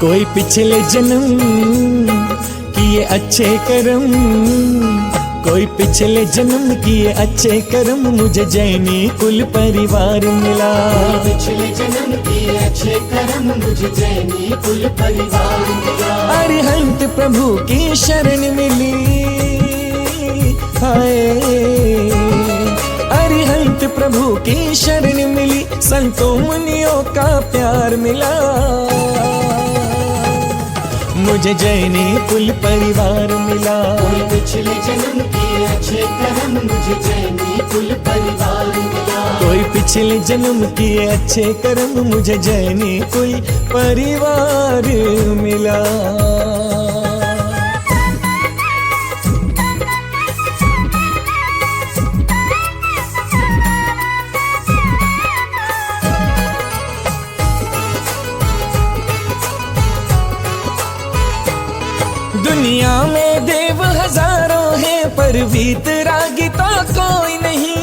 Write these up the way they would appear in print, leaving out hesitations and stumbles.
कोई पिछले जन्म किए अच्छे कर्म, कोई पिछले जन्म किए अच्छे कर्म, मुझे जैनी कुल परिवार मिला। पिछले जन्म किए अच्छे कर्म, मुझे जैनी कुल परिवार मिला। अरिहंत प्रभु की शरण मिली, हाय अरिहंत प्रभु की शरण मिली, संतों मुनियों का प्यार मिला। मुझे जैनी कुल परिवार मिला। पिछले जन्म किए अच्छे कर्म, मुझे जैनी कुल परिवार मिला। कोई पिछले जन्म किए अच्छे कर्म, मुझे जैनी कुल परिवार मिला। दुनिया में देव हजारों हैं, पर वीतरागी तो कोई नहीं।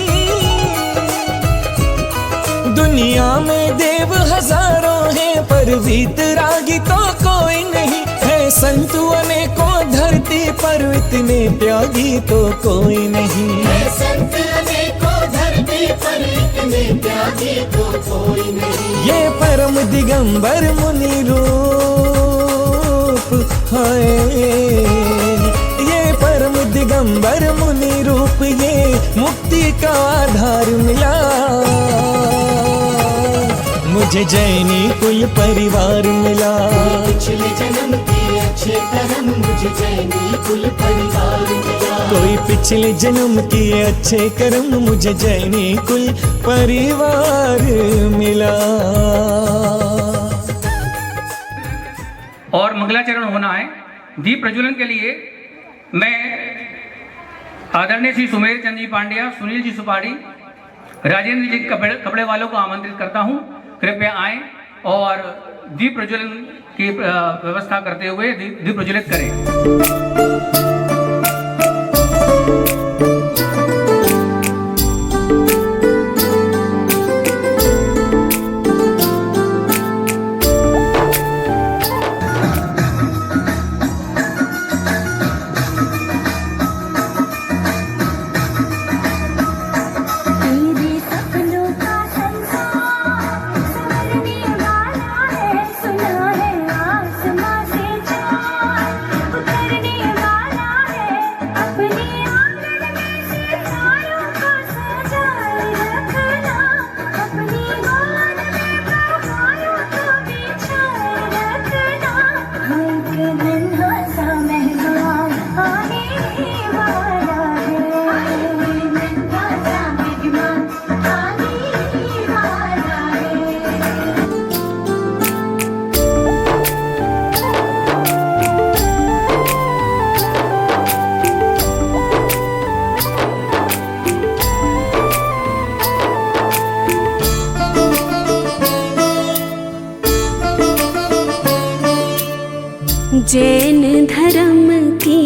दुनिया में देव हजारों हैं, पर वीतरागी तो कोई नहीं है। संतु अनेकों धरती पर, इतने त्यागी तो कोई नहीं है। संत अनेकों धरती पर, इतने त्यागी तो कोई नहीं। ये परम दिगंबर मुनि रूप, हाय ये परम दिगंबर मुनि रूप, ये मुक्ति का आधार मिला। मुझे जैनी कुल परिवार मिला। पिछले जन्म किए अच्छे कर्म, मुझे जैनी कुल परिवार मिला। कोई पिछले जन्म किए अच्छे कर्म, मुझे जैनी कुल परिवार मिला। और मंगलाचरण होना है। दीप प्रज्वलन के लिए मैं आदरणीय श्री सुमेर चंद जी पांड्या, सुनील जी सुपाड़ी, राजेंद्र जी कपड़े वालों को आमंत्रित करता हूं। कृपया आएं और दीप प्रज्वलन की व्यवस्था करते हुए दीप प्रज्वलित करें। जैन धर्म की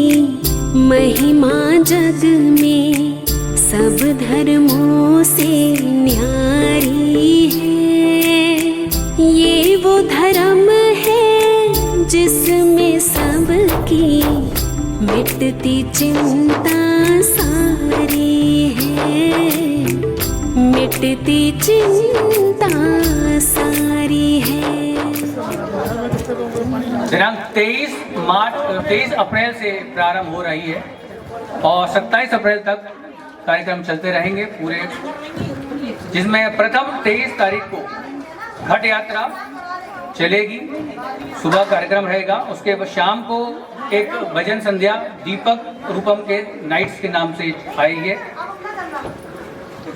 महिमा जग में सब धर्मों से न्यारी है। ये वो धर्म है जिसमें सबकी मिटती चिंता सारी है, मिटती चिंता सारी है। दिनांक 23 अप्रैल से प्रारंभ हो रही है और 27 अप्रैल तक कार्यक्रम चलते रहेंगे पूरे, जिसमें प्रथम 23 तारीख को घट यात्रा चलेगी, सुबह कार्यक्रम रहेगा। उसके बाद शाम को एक भजन संध्या दीपक रूपम के नाइट्स के नाम से आएगी।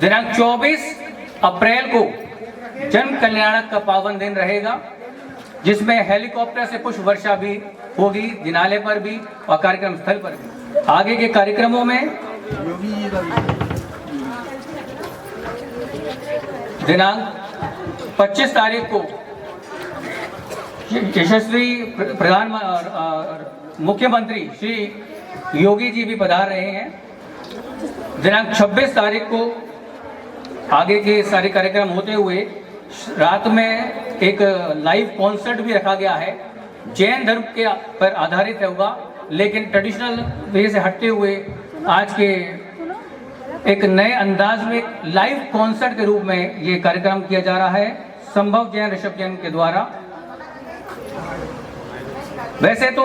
दिनांक 24 अप्रैल को जन कल्याणक का पावन दिन रहेगा, जिसमें हेलीकॉप्टर से पुष्प वर्षा भी होगी, दिनाले पर भी और कार्यक्रम स्थल पर भी। आगे के कार्यक्रमों में दिनांक 25 तारीख को यशस्वी मुख्यमंत्री श्री योगी जी भी पधार रहे हैं। दिनांक 26 तारीख को आगे के सारे कार्यक्रम होते हुए रात में एक लाइव कॉन्सर्ट भी रखा गया है, जैन धर्म के पर आधारित होगा, लेकिन ट्रेडिशनल वे से हटते हुए आज के एक नए अंदाज में लाइव कॉन्सर्ट के रूप में ये कार्यक्रम किया जा रहा है संभव जैन ऋषभ जैन के द्वारा। वैसे तो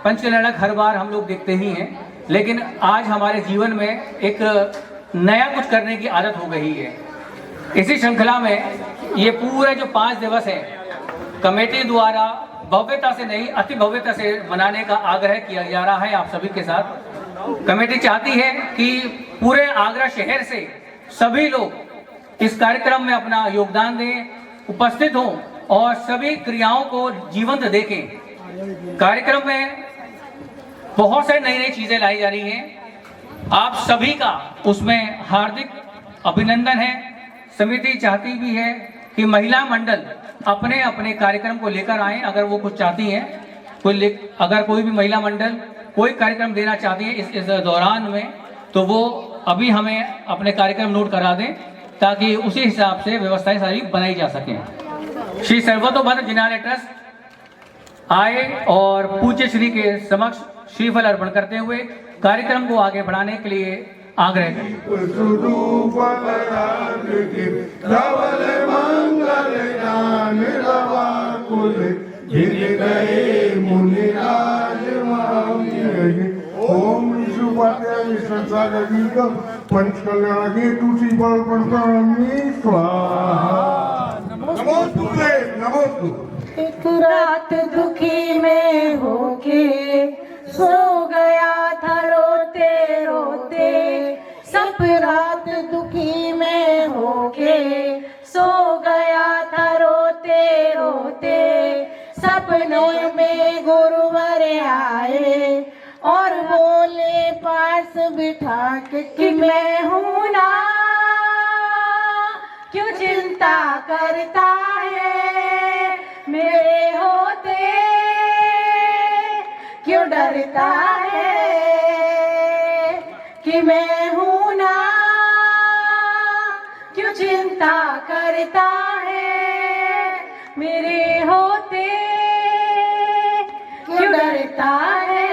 पंचकल्याणक हर बार हम लोग देखते ही हैं, लेकिन आज हमारे जीवन में एक नया कुछ करने की आदत हो गई है। इसी श्रृंखला में ये पूरे जो 5 दिवस है कमेटी द्वारा भव्यता से नहीं अति भव्यता से मनाने का आग्रह किया जा रहा है आप सभी के साथ। कमेटी चाहती है कि पूरे आगरा शहर से सभी लोग इस कार्यक्रम में अपना योगदान दें, उपस्थित हों और सभी क्रियाओं को जीवंत देखें। कार्यक्रम में बहुत सारी नई नई चीजें लाई जा रही हैं। आप सभी का उसमें हार्दिक अभिनंदन है। समिति चाहती भी है कि महिला मंडल अपने अपने कार्यक्रम को लेकर आए। अगर वो कुछ चाहती हैं, अगर कोई भी महिला मंडल कोई कार्यक्रम देना चाहती है इस दौरान में, तो वो अभी हमें अपने कार्यक्रम नोट करा दें ताकि उसी हिसाब से व्यवस्थाएं सारी बनाई जा सकें। श्री सर्वतोभद्र जिनालय ट्रस्ट आए और पूज्य श्री के समक्ष श्रीफल अर्पण करते हुए कार्यक्रम को आगे बढ़ाने के लिए आग्रह करें। ओम विष्णुपादाय संसारगीकं पंचकल्याणागे तुलसी बल प्रणमी स्वाहा। नमोस्तुते नमोस्तुते। एक रात दुखी में होके सो गया था रोते रोते, सब रात दुखी में होके सो गया था रोते रोते। सपनों में गुरुवर आए और बोले पास बिठा के कि मैं हूँ ना, क्यों चिंता करता है मेरे होते, क्यों डरता है कि मैं हूँ ना, क्यों चिंता करता है मेरे होते, क्यों डरता है।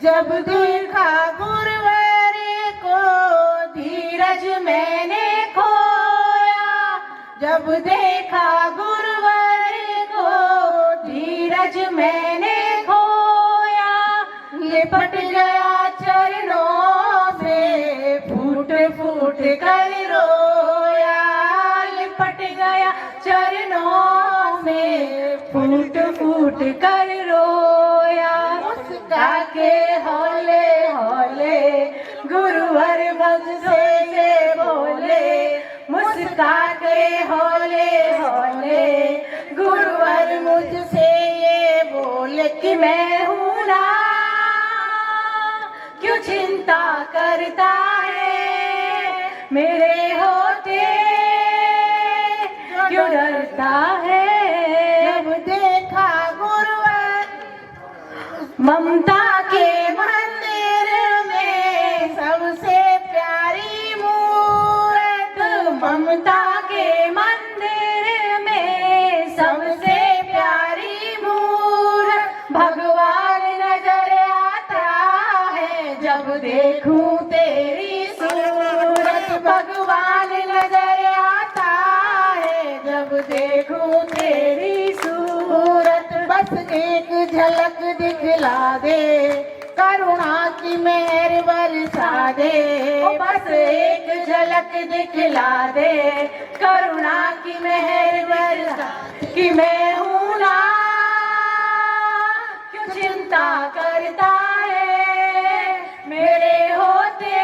जब देखा गुरुवर को धीरज मैंने खोया, जब देखा गुरुवर को धीरज मैंने खोया, लिपट गया चरणों से फूट फूट कर रोया, लिपट गया चरणों से फूट फूट कर रोया। मुस्का के हौले हौले गुरुवर भक्त से बोले, मुस्का के हौले हौले गुरुवर मुझसे ये बोले कि मैं हूँ ना, क्यों चिंता करता है मेरे होते, क्यों डरता है। जब देखा गुरुवर ममता के मंदिर में सबसे प्यारी मूरत, ममता के मंदिर में सबसे प्यारी मूरत, भगवान नजर आता है जब देखूं तेरी सूरत, भगवान नजर आता है जब देखूं तेरी सूरत। बस एक झलक दिखला दे, करुणा की मेहर बरसा दे, बस एक झलक दिखला दे, करुणा की मेहर बरसा कि मैं हूँ ना, क्यों चिंता करता है मेरे होते,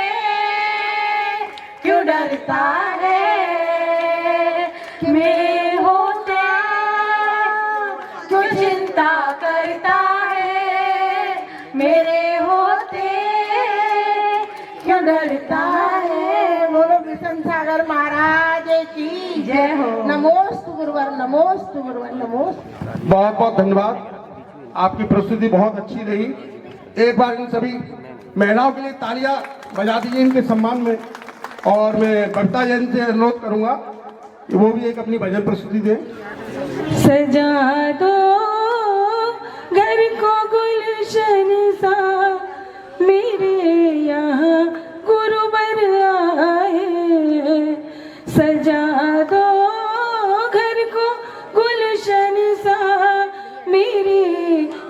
क्यों डरता है मेरे होते, क्यों चिंता करता है मेरे होते, क्यों डरता है। बोलो कृष्ण सागर महाराज की जय हो। नमोस्तु गुरुवर, नमोस्तु गुरुवर, नमोस्तु। बहुत बहुत धन्यवाद, आपकी प्रस्तुति बहुत अच्छी रही। एक बार इन सभी महिलाओं के लिए तालियां बजा दीजिए इनके सम्मान में। और मैं बबीता जैन से अनुरोध करूंगा कि वो भी एक अपनी भजन प्रस्तुति दें। सजा दो घर को गुलशन सा मेरे यहाँ गुरुवर आए। सजा दो घर को गुलशन सा मेरे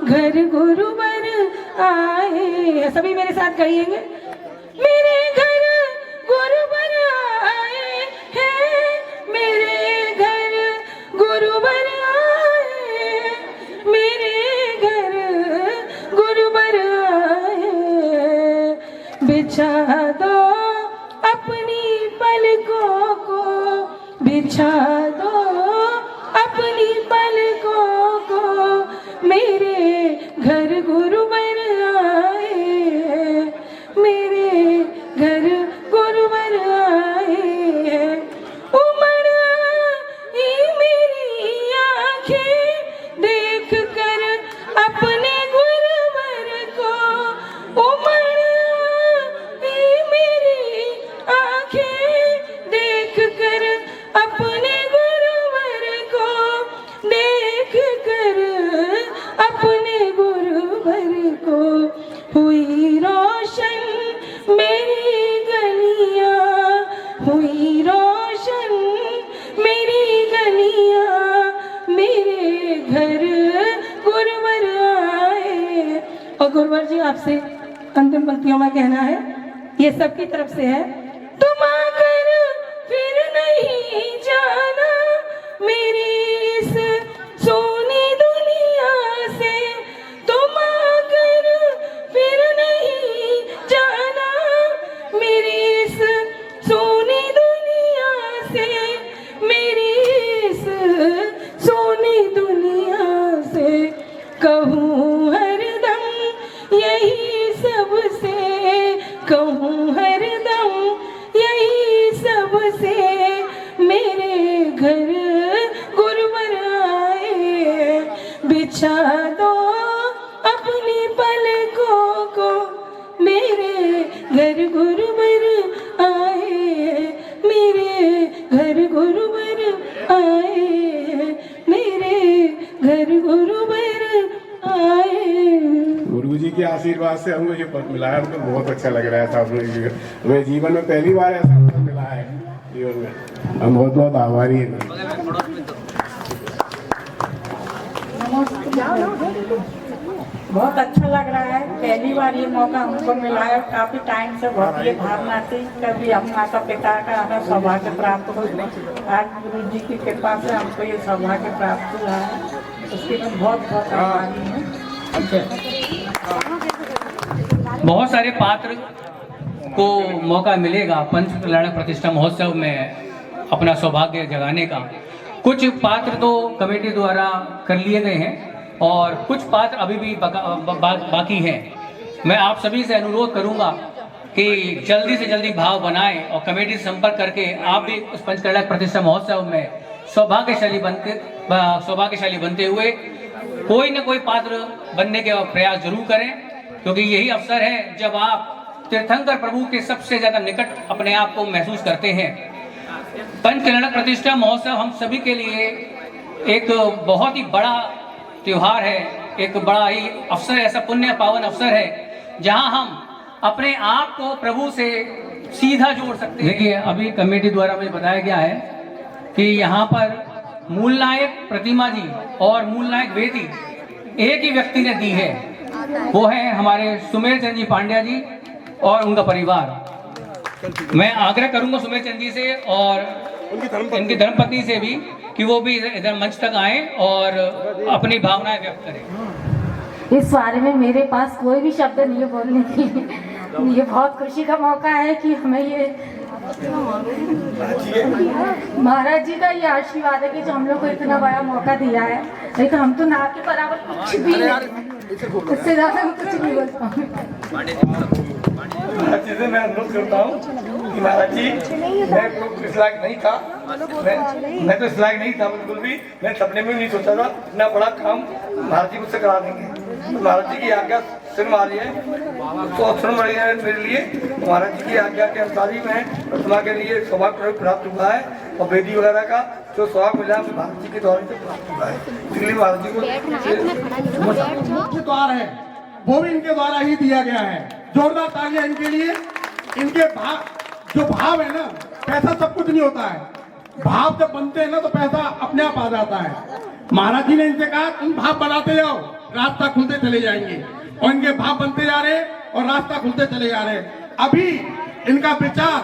घर गुरुवर आए। सभी मेरे साथ कहिएंगे, मेरे घर गुरुवर आए हैं, मेरे घर गुरुवर आए, मेरे घर गुरुवर आए। बिछा दो अपनी पलकों को, बिछा दो अपनी पलकों को, मेरे घर गुरुवर आए, मेरे घर गुरुवर आए। उमड़ आई मेरी आंखें देख कर अपने गुरुवर को, उमड़ आई मेरी आंखें देख कर अपने गुरुवर को, देख कर अपने गुरुवर को। हुई रोशन मेरी गलियां, हुई रोशन मेरी गलियां, मेरे घर गुरुवर आए। और गुरुवर जी आपसे अंतिम पंक्तियों में कहना है, ये सबकी तरफ से है। तुम आकर फिर नहीं जाना मेरी इस सोनी दुनिया से, तुम आकर फिर नहीं जाना मेरी इस सोनी दुनिया से, मेरी इस सोनी दुनिया से। कहूँ हरदम यही सबसे, कहूँ हरदम यही सबसे, मेरे घर गुरुवर आए। बिछा दो अपनी पलकों को, मेरे घर गुरुवर आए, मेरे घर गुरुवर आए, मेरे घर गुरुवर आए। गुरु जी के आशीर्वाद से हमको ये पद मिला है, हमको बहुत अच्छा लग रहा था। हमें जीवन में पहली बार ऐसा पद मिला है जीवन में, हम बहुत बहुत आभारी हैं। बहुत अच्छा लग रहा है, पहली बार ये मौका हमको मिला है। काफी टाइम से बहुत ये भावना थी, कभी हम माता पिता का हमें सौभाग्य प्राप्त हो। आज गुरु जी की कृपा से हमको ये सौभाग्य प्राप्त हुआ है, उसके लिए बहुत बहुत आभारी हूँ। बहुत सारे पात्र को मौका मिलेगा पंच कल्याण प्रतिष्ठा महोत्सव में अपना सौभाग्य जगाने का। कुछ पात्र तो कमेटी द्वारा कर लिए गए हैं और कुछ पात्र अभी भी बाकी हैं। मैं आप सभी से अनुरोध करूंगा कि जल्दी से जल्दी भाव बनाएं और कमेटी से संपर्क करके आप भी उस पंच कल्याण प्रतिष्ठा महोत्सव में सौभाग्यशाली बनते हुए कोई न कोई पात्र बनने के प्रयास जरूर करें, क्योंकि यही अवसर है जब आप तीर्थंकर प्रभु के सबसे ज्यादा निकट अपने आप को महसूस करते हैं। पंच कल्याण प्रतिष्ठा महोत्सव हम सभी के लिए एक बहुत ही बड़ा त्योहार है, एक बड़ा ही अवसर है, ऐसा पुण्य पावन अवसर है जहां हम अपने आप को प्रभु से सीधा जोड़ सकते हैं। देखिए, अभी कमेटी द्वारा मुझे बताया गया है कि यहाँ पर मूल नायक प्रतिमा जी और मूल नायक वेदी एक ही व्यक्ति ने दी है, वो है हमारे सुमेर चंद जी पांड्या जी और उनका परिवार। मैं आग्रह करूंगा सुमेर चंद जी से और इनकी धर्मपत्नी से भी कि वो भी इधर मंच तक आए और अपनी भावनाएं व्यक्त करें। इस बारे में मेरे पास कोई भी शब्द नहीं है बोलने की। ये बहुत खुशी का मौका है कि हमें ये महाराज जी का ये आशीर्वाद है कि जो हम लोग को इतना बड़ा मौका दिया है। लेकिन हम तो ना के बराबर कुछ भी नहीं, इससे ज्यादा मैं कुछ नहीं बोल पाऊंगी। चीजें मैं अनुरोध करता हूँ कि महाराज जी, मैं तो इस लायक नहीं था, मैं तो इस लायक नहीं था बिल्कुल भी। मैं सपने में नहीं सोचा था इतना बड़ा काम महाराज जी मुझसे करा देंगे। महाराज जी की आज्ञा सुन मारी है तो सुन मारी है मेरे लिए। महाराज जी की आज्ञा के अनुसार ही मैं प्रतिमा के लिए सौभाग्य प्राप्त हुआ है और वेदी वगैरह का जो सौभाग्य मिला हमें भारत जी के द्वारा से प्राप्त हुआ है। इसलिए भारत जी को मुख्य द्वार है वो भी इनके द्वारा ही दिया गया है। जोरदार तालियां इनके लिए। इनके भाव जो भाव है ना, पैसा सब कुछ नहीं होता है, भाव जब बनते हैं ना तो पैसा अपने आप आ जाता है। महाराज जी ने इनसे कहा तुम भाव बनाते जाओ, रास्ता खुलते चले जाएंगे, और इनके भाव बनते जा रहे और रास्ता खुलते चले जा रहे। अभी इनका विचार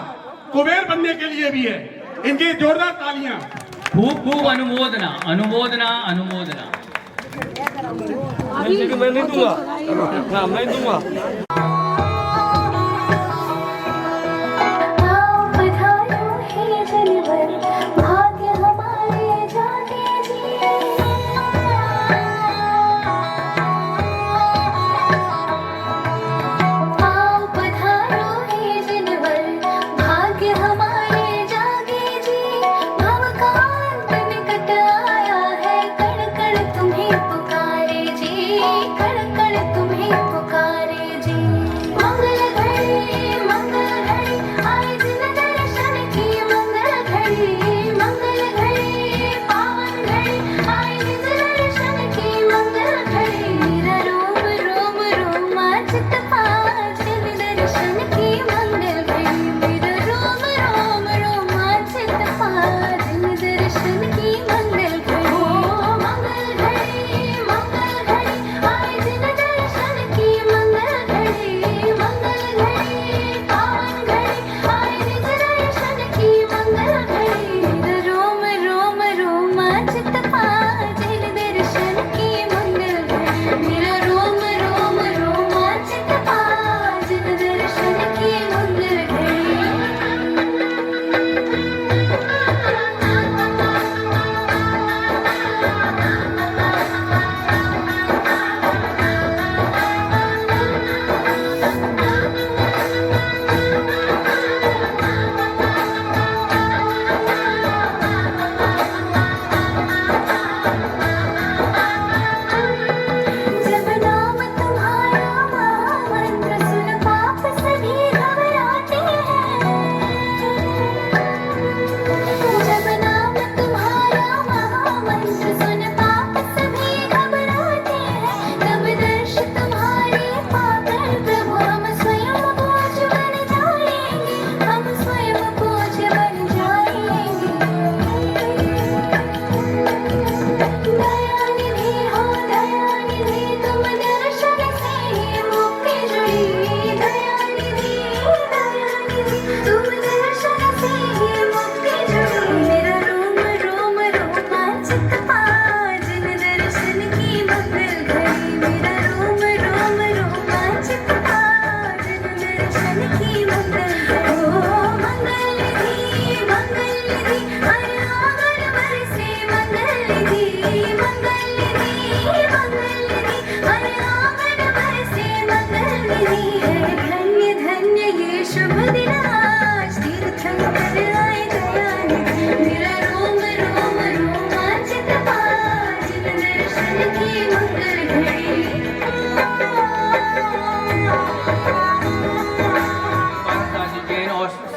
कुबेर बनने के लिए भी है। इनकी जोरदार तालियां। खूब खूब अनुमोदना अनुमोदना अनुमोदना। मैं नहीं दूंगा, मैं दूंगा।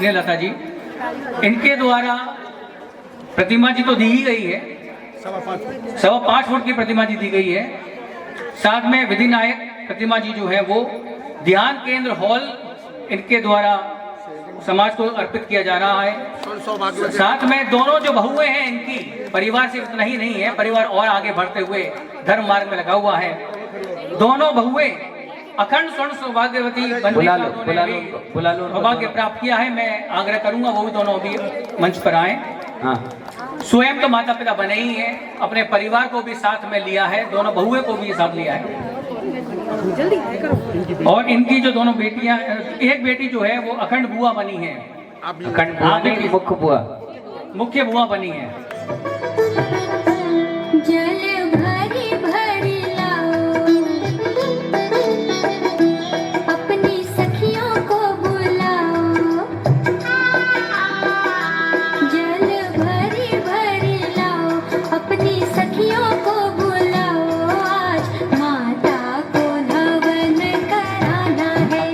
लता जी, इनके द्वारा प्रतिमा जी तो दी ही गई है, 5.25 फुट की प्रतिमा जी दी गई है। साथ में विधिनायक प्रतिमा जी जो है वो ध्यान केंद्र हॉल इनके द्वारा समाज को अर्पित किया जा रहा है। साथ में दोनों जो बहुएं हैं इनकी परिवार से इतना ही नहीं है, परिवार और आगे बढ़ते हुए धर्म मार्ग में लगा हुआ है। दोनों बहुएं अखंड स्वर्ण सौभाग्यवती बनने का सौभाग्य प्राप्त किया है। मैं आग्रह करूंगा वो भी दोनों अभी मंच पर आए। हाँ। स्वयं तो माता पिता बने ही हैं, अपने परिवार को भी साथ में लिया है, दोनों बहुएं को भी साथ लिया है। और इनकी जो दोनों बेटियां, एक बेटी जो है वो अखंड बुआ बनी है, अखंड बुआ नहीं, मुख्य बुआ, मुख्य बुआ बनी है। जल भरी भरी लाओ, अपनी सखियों को बुलाओ। जल भरी भरी लाओ, अपनी सखियों को बुलाओ। आज माता को हवन कराना है,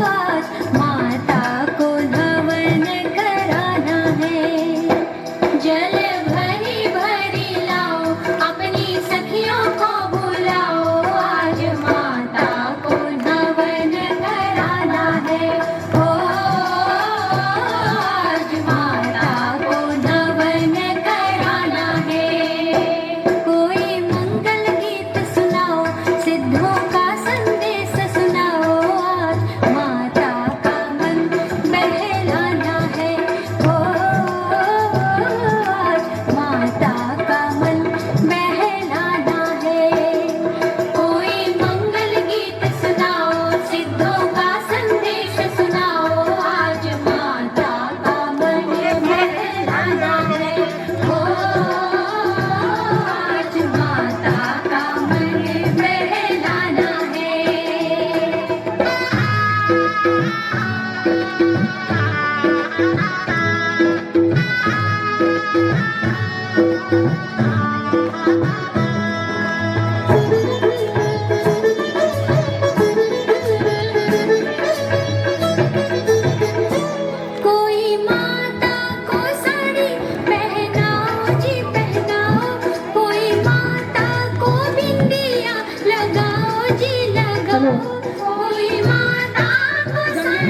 आज माता को हवन कराना है।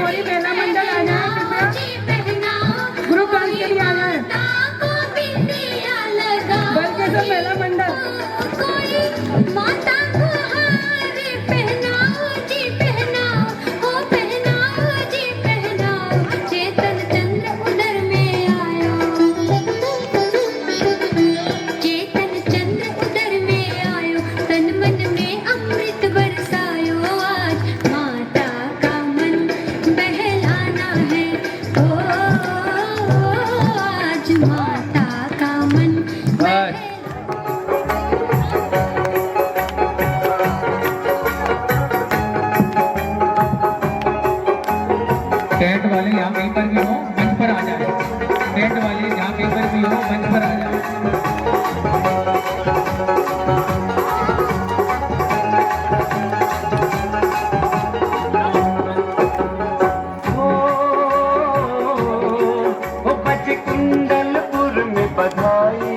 गौरी मेला मंडल आ जाए कृपया, ग्रुप डांस के लिए आ जाए, बल्कि सब मेला मंडल। माता को हार पहनाओ जी पहनाओ, हो पहनाओ जी पहनाओ, चेतन चंद्र उदर में आयो, चेतन चंद्र उदर में आयो, तन मन में अमृत बरसायो, आज माता का मन बहलाना है, ओ आज माता का मन टेंट वाले यहाँ कहीं पर भी हो मंच पर आ जाए, टेंट वाले जहाँ कहीं पर भी हो मंच पर आ जाए। कुंडलपुर में बधाई,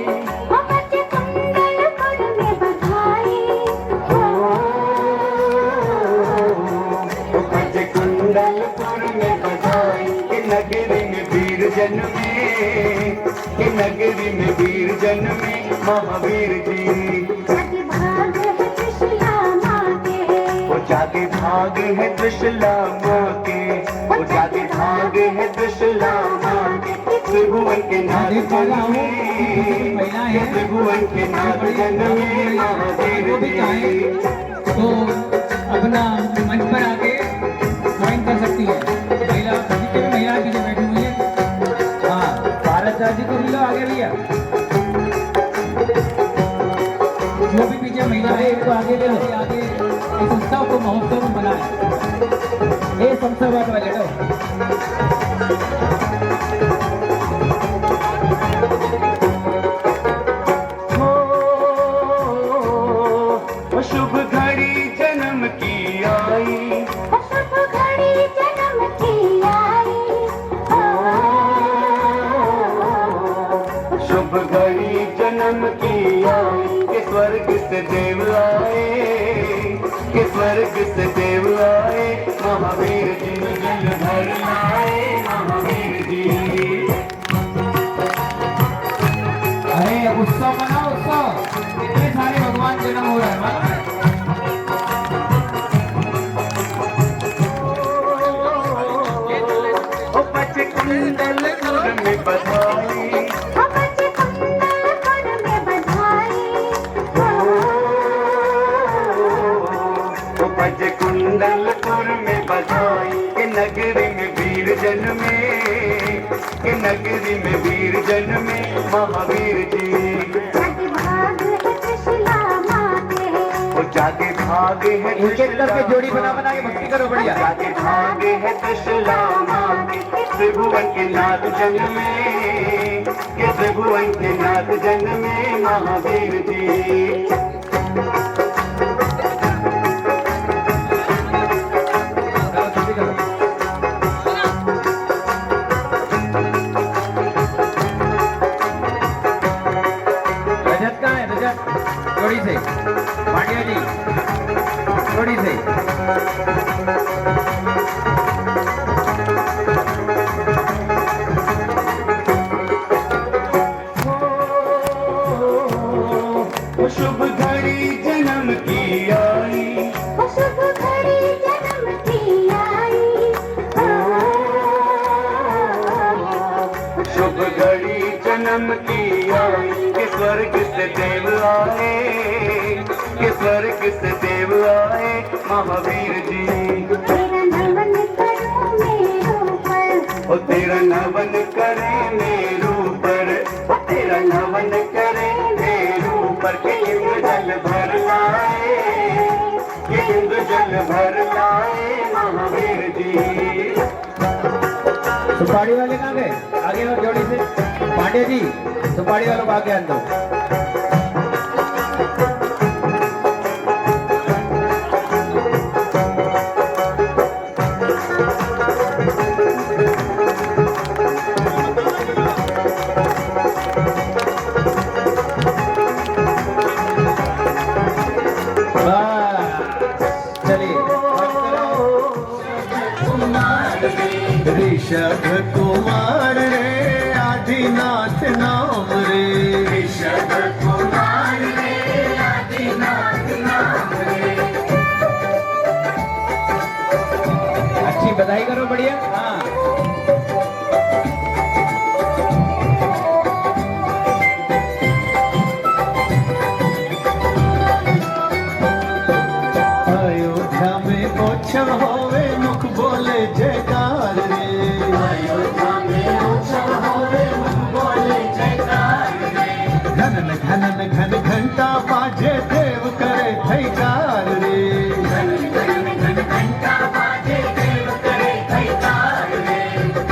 कुंडलपुर में बधाई, कुंडलपुर में बधाई, के नगरी में वीर जन्मे, के नगरी में वीर जन्मे महावीर जी, भाग है त्रिशूला माँ के, वो जाके भाग है त्रिशूला माँ के, वो जाके भाग है त्रिशूला माँ के, त्रिभुवन के नाथ जन्मे, त्रिभुवन के नाथ जन्मे महावीर जी। तो अपना मंच पर आके ज्वाइन कर सकती है महिला, जितने भी महिला पीछे बैठी हुई है। हाँ, भारत राज्य को मिलो आगे भैया, जो भी पीछे महिला है इनको आगे ले लो, आगे इस उत्सव को महोत्सव में बनाए, ये संसद वाले लो। शुभ घड़ी जन्म की आई, शुभ घड़ी जन्म की आई, शुभ घड़ी जन्म की आई, के स्वर्ग से देव आए, के स्वर्ग से देव आए महावीर जी, जल भर लाए महावीर जी। अरे उत्सव मनाओ उत्सव, इतने सारे भगवान जन्म हो रहे हैं मालूम है? कुंडलपुर में बधाई, कुंडलपुर में बधाई, कुंडलपुर में बधाई, के नगरी में वीर जन्मे, के नगरी में वीर जन्मे महावीर जी, भाग है त्रिशूला माँ के, वो जाके भाग है करके जोड़ी बना बना के भक्ति करो बढ़िया। जाके भाग है त्रिशूला माँ के, त्रिभुवन के नाथ जन्मे, के त्रिभुवन के नाथ जन्मे महावीर जी। रजत कहाँ है रजत? जोड़ी से पांड्या जी, जोड़ी से। शुभ घड़ी जन्म की आई, शुभ घड़ी जन्म की आई, शुभ घड़ी जन्म की आई, के स्वर्ग से देव आए, के स्वर्ग से देव आए महावीर जी, तेरा नमन करूं मेरे ऊपर, ओ तेरा नमन करे मेरू पर, ओ तेरा नमन करे मेरू पर, के इंद्र जल भर लाए, के इंद्र जल भर लाए महावीर जी। सुपारी वाले कहाँ गए? आगे और जोड़ी से पांड्या जी, सुपारी वालों को आगे आन दो। चलिए ऋषभ कुमार रे आदिनाथ नाम रे, ऋषभ कुमार रे आदिनाथ नाम रे। अच्छी बधाई करो, बढ़िया। हाँ, अयोध्या में उत्सव होवे मुख बोले जयकार रे, अयोध्या में उत्सव होवे मुख बोले जयकार रे। घनन घनन घन घंटा बाजे देव करे थैकार रे, घनन घन घंटा बाजे देव करे थैकार रे।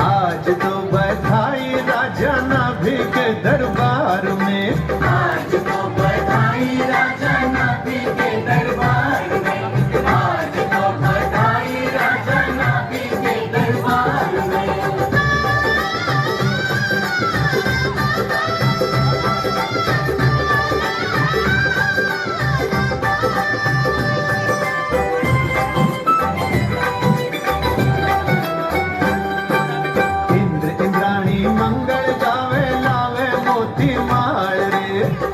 आज तो बधाई राजा नाभि के दरबार में, आज तो बधाई राजा नाभि के दरबार में, आज तो बधाई राजा नाभि के दरबार में। इंद्र इंद्राणी मंगल गावे लावे मोती माल रे,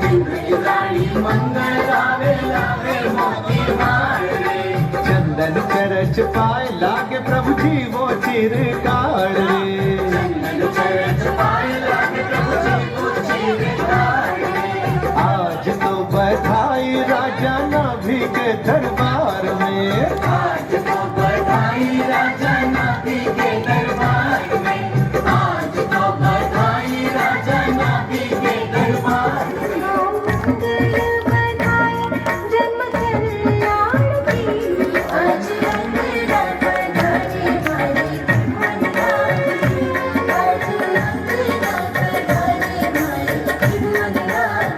इंद्र इंद्राणी मंगल गावे लावे मोती माल रे। चंदन चरच पाए लागे प्रभु जी वो चिरकाल रे, चंदन चरच पाए लागे प्रभु जी वो चिरकाल रे। आज तो बधाई राजा नाभि के दरबार में, आज तो बधाई राजा नाभि के दरबार में, आज तो बधाई राजा नाभि के दरबार में। जन्म कल्याण की आज अंगना पधारे भाई मनराज, आज अंगना पधारे भाई मनराज।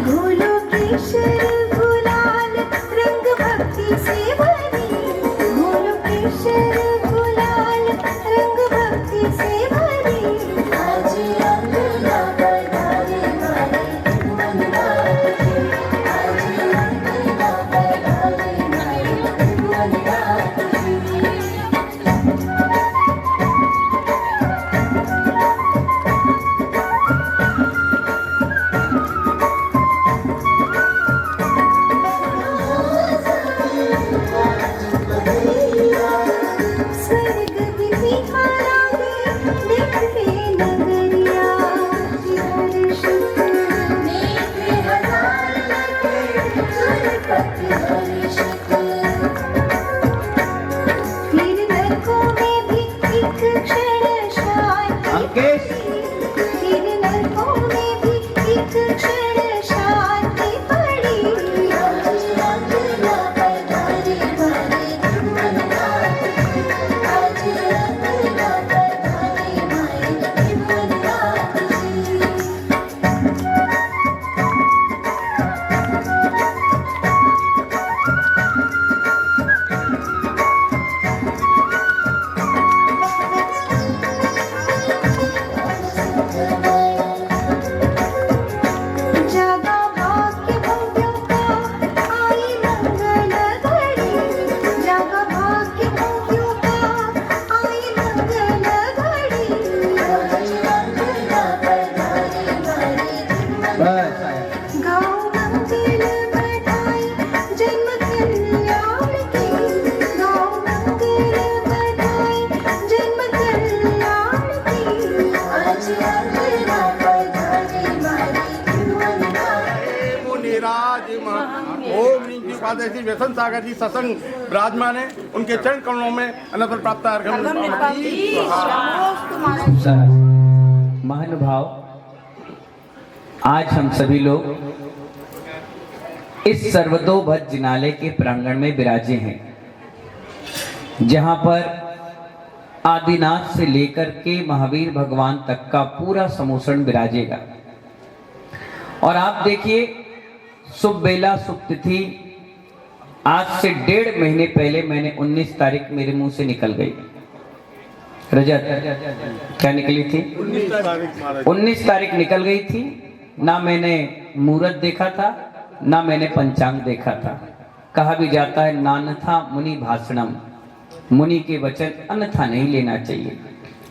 घोलो केशर गुलाल रंग भक्ति से भरी, घोलो केशर गुलाल रंग भक्ति से भरी। आज अंगना पधारे भाई मनराज, आज अंगना पधारे भाई मनराज। स्वर्ग विहारांगे देखते नगरिया, हर्षित नेत्र हजार लगे सुरपति हर्षित। फिर नरकों में भी एक क्षण शांति अंकेश। पड़ी, फिर नरकों में भी एक क्षण शांति पड़ी। आज अंगना पधारे भाई मनराज, आज अंगना पधारे भाई मनराज। जागा भाग्य भव्यों का आई मंगल घड़ी, जागा भाग्य भव्यों का आई मंगल घड़ी। आज अंगना पधारे भाई बस आया। गाओ मंगल बधाई जन्म कल्याण की, गाओ मंगल बधाई जन्म कल्याण की। आज अंगना पधारे भाई मनराज। मुनिराज ओम नीति फादर श्री व्यसन सागर जी सत्संग विराजमान है, उनके चरण कमलों में अनंत प्राप्त अर्घ्य। महानुभाव, आज हम सभी लोग इस सर्वतोभद्र जिनालय के प्रांगण में विराजे हैं, जहां पर आदिनाथ से लेकर के महावीर भगवान तक का पूरा समूषण विराजेगा। और आप देखिए, शुभ बेला शुभ तिथि आज से 1.5 महीने पहले मैंने 19 तारीख मेरे मुंह से निकल गई। रजत क्या निकली थी? 19 तारीख निकल गई थी। ना मैंने मुहूर्त देखा था, ना मैंने पंचांग देखा था। कहा भी जाता है नानथा मुनि भाषणम, मुनि के वचन अन्यथा नहीं लेना चाहिए।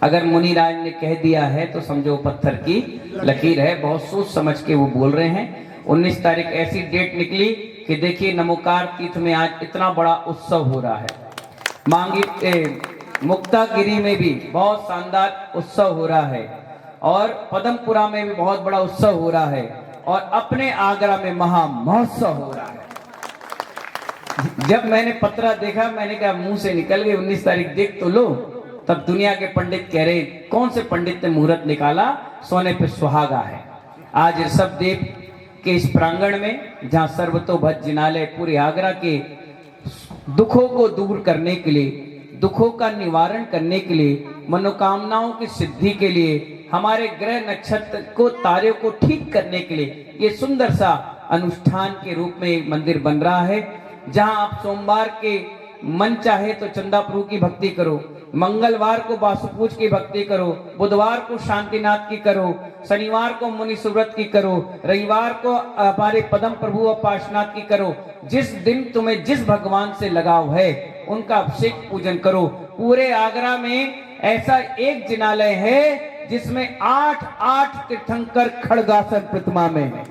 अगर मुनिराज ने कह दिया है तो समझो पत्थर की लकीर है, बहुत सोच समझ के वो बोल रहे हैं। 19 तारीख ऐसी डेट निकली कि देखिए नमोकार तीर्थ में आज इतना बड़ा उत्सव हो रहा है, मुक्तागिरी में भी बहुत शानदार उत्सव हो रहा है, और पदमपुरा में भी बहुत बड़ा उत्सव हो रहा है, और अपने आगरा में महा महोत्सव हो रहा है। जब मैंने पत्रा देखा मैंने कहा मुंह से निकल गई, 19 तारीख देख तो लो। तब दुनिया के पंडित कह रहे कौन से पंडित ने मुहूर्त निकाला, सोने पे सुहागा है। आज ऋषभदेव के इस प्रांगण में जहां सर्वतोभज जिनालय पूरे आगरा के दुखों को दूर करने के लिए, दुखों का निवारण करने के लिए, मनोकामनाओं की सिद्धि के लिए, हमारे ग्रह नक्षत्र को तारे को ठीक करने के लिए ये सुंदर सा अनुष्ठान के रूप में एक मंदिर बन रहा है, जहां आप सोमवार के मन चाहे तो चंदा प्रभु की भक्ति करो, मंगलवार को वासुपूज की भक्ति करो, बुधवार को शांतिनाथ की करो, शनिवार को मुनि सुव्रत की करो, रविवार को हमारे पदम प्रभु और पार्श्वनाथ की करो। जिस दिन तुम्हें जिस भगवान से लगाव है उनका अभिषेक पूजन करो। पूरे आगरा में ऐसा एक जिनालय है जिसमें 8 तीर्थंकर खड़गासन प्रतिमा में है,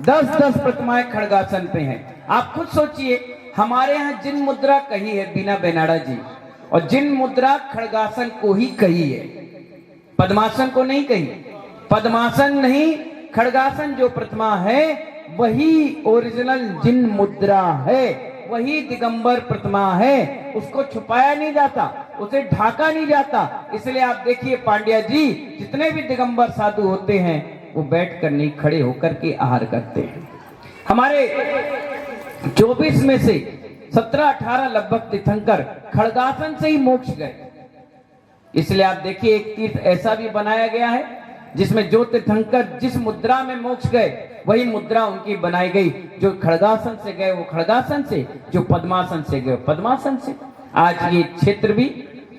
10 प्रतिमाएं खड़गासन पे हैं। आप खुद सोचिए, हमारे यहाँ जिन मुद्रा कही है बीना बेनाड़ा जी, और जिन मुद्रा खड़गासन को ही कही है, पद्मासन को नहीं कही। पद्मासन नहीं, खड़गासन जो प्रतिमा है वही ओरिजिनल जिन मुद्रा है, वही दिगंबर प्रतिमा है। उसको छुपाया नहीं जाता, उसे ढाका नहीं जाता। इसलिए आप देखिए पांड्या जी, जितने भी दिगंबर साधु होते हैं वो बैठ कर नहीं, खड़े होकर के आहार करते हैं। हमारे 24 में से 17-18 लगभग तीर्थंकर खड़गासन से ही मोक्ष गए। इसलिए आप देखिए एक तीर्थ ऐसा भी बनाया गया है जिसमें जो तीर्थंकर जिस मुद्रा में मोक्ष गए वही मुद्रा उनकी बनाई गई। जो खड़गासन से गए वो खड़गासन से, जो पद्मासन से गए पद्मासन से। आज ये क्षेत्र भी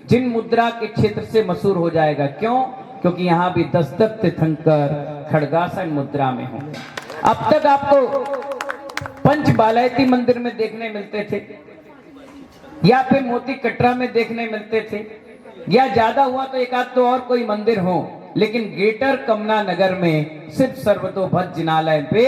जिन मुद्रा के क्षेत्र से मशहूर हो जाएगा। क्यों? क्योंकि यहाँ भी 10 तीर्थंकर खड़गासन मुद्रा में होंगे। अब तक आपको पंच बालायती मंदिर में देखने मिलते थे, या फिर मोती कटरा में देखने मिलते थे, या ज्यादा हुआ तो एक आध तो और कोई मंदिर हो, लेकिन ग्रेटर कमला नगर में सिर्फ सर्वतोभज जिनालय पे